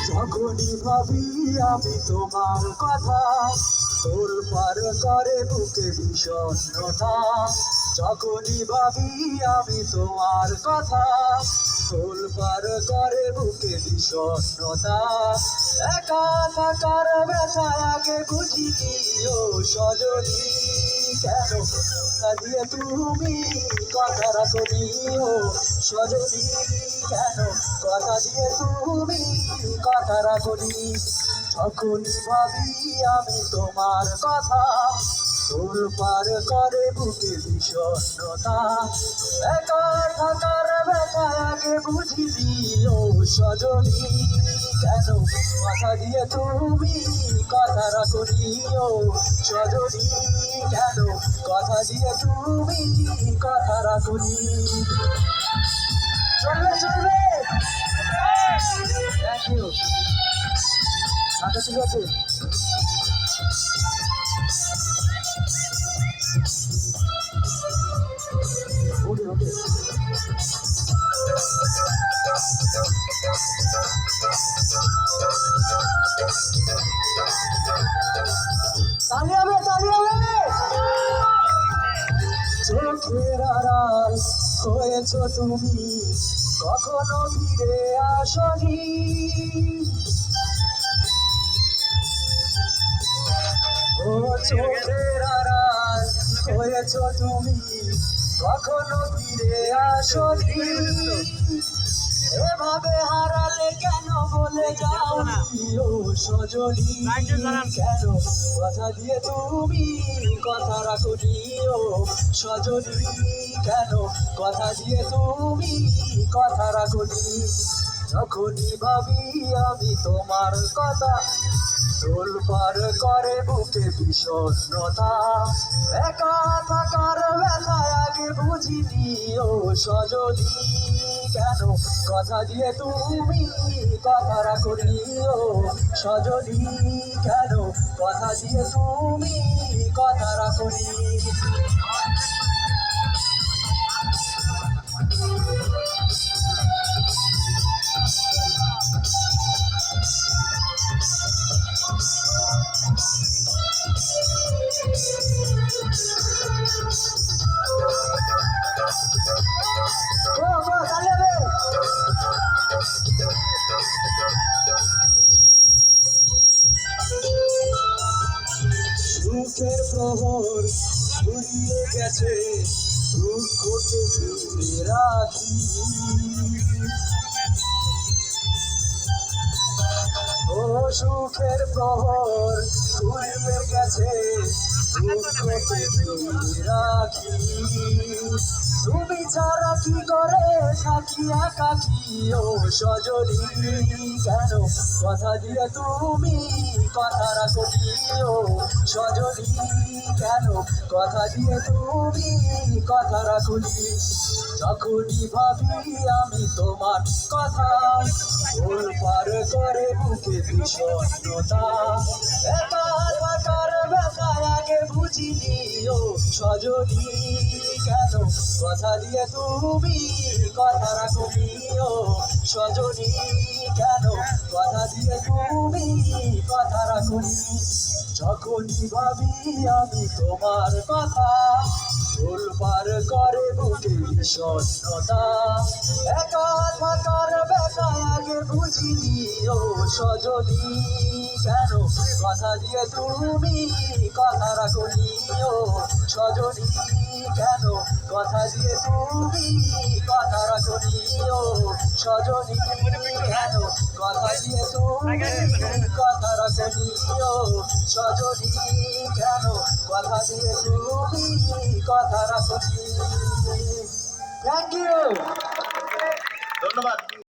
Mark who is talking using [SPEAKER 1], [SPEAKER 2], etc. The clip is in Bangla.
[SPEAKER 1] যখনই ভাবি আমি তোমার কথা, তোলপাড় করে বুকে বিষণ্ণতা। যখনই ভাবি আমি তোমার কথা, তোলপাড় করে বুকে বিষণ্ণতা। একা থাকার ব্যথা আগে বুঝিনি ও সজনী, কেন কথা দিয়ে তুমি কথা রাখনি ও সজনী, কেন কথা দিয়ে তুমি কথা রাখনি। যখনই ভাবি আমি তোমার কথা, তোলপাড় করে বুকে বিষণ্ণতা। একা থাকার ব্যথা আগে বুঝিনি ও সজনী, কেন কথা দিয়ে তুমি কথা রাখনি ও সজনী, কেন কথা দিয়ে তুমি কথা রাখনি। চলবে চলবে, থ্যাংক ইউ। আচ্ছা ঠিক আছে, ওকে ওকে। তালি হবে তালি হবে। চোখের আড়াল হয়েছ তুমি, কখনো ফিরে আসনি। ও চোখের আড়াল হয়েছ তুমি, কখনো ফিরে আসনি। এভাবে হারালে কেন বলে যাও ও সজনী, কেন কথা দিয়ে তুমি কথা রাখনি ও সজনী, কেন কথা দিয়ে তুমি কথা রাখনি। যখনই ভাবি আমি তোমার কথা, তোলপাড় করে বুকে বিষণ্ণতা। একা থাকার ব্যথায় আগে বুঝিনি ও সজনী, কেন কথা দিয়ে তুমি কথা রাখনি ও সজনী, কেন কথা দিয়ে তুমি কথা রাখনি। সুখের প্রহর ফুরিয়ে গেছে, দুঃখকে ঘিরে রাখি। ও সুখের প্রহর ফুরিয়ে গেছে, দুঃখকে ঘিরে রাখি। তুমি ছাড়া কি করে থাকি একাকি ও সজনী, কেন কথা দিয়ে তুমি কথা রাখনি ও সজনী, কেন কথা দিয়ে তুমি কথা রাখনি। যখনই ভাবি আমি তোমার কথা, তোলপাড় করে বুকে বিষণ্ণতা। একা থাকার ব্যথা আগে বুঝিনি ও সজনী, কেন কথা দিয়ে তুমি কথা রাখনি ও সজনী, কেন কথা দিয়ে তুমি কথা রাখনি। যখনই ভাবি আমি তোমার কথা, তোলপাড় করে বুকে বিষণ্ণতা। একা থাকার ব্যথা আগে বুঝিনি ও সজনী, কেন কথা দিয়ে তুমি কথা রাখনি ও সজনী, কেন কথা দিয়ে তুমি কথা রাখনি ও সজনী, কেন কথা দিয়ে তুমি কথা রাখনি ও সজনী, কেন কথা দিয়ে তুমি কথা রাখনি। থ্যাংক ইউ, ধন্যবাদ।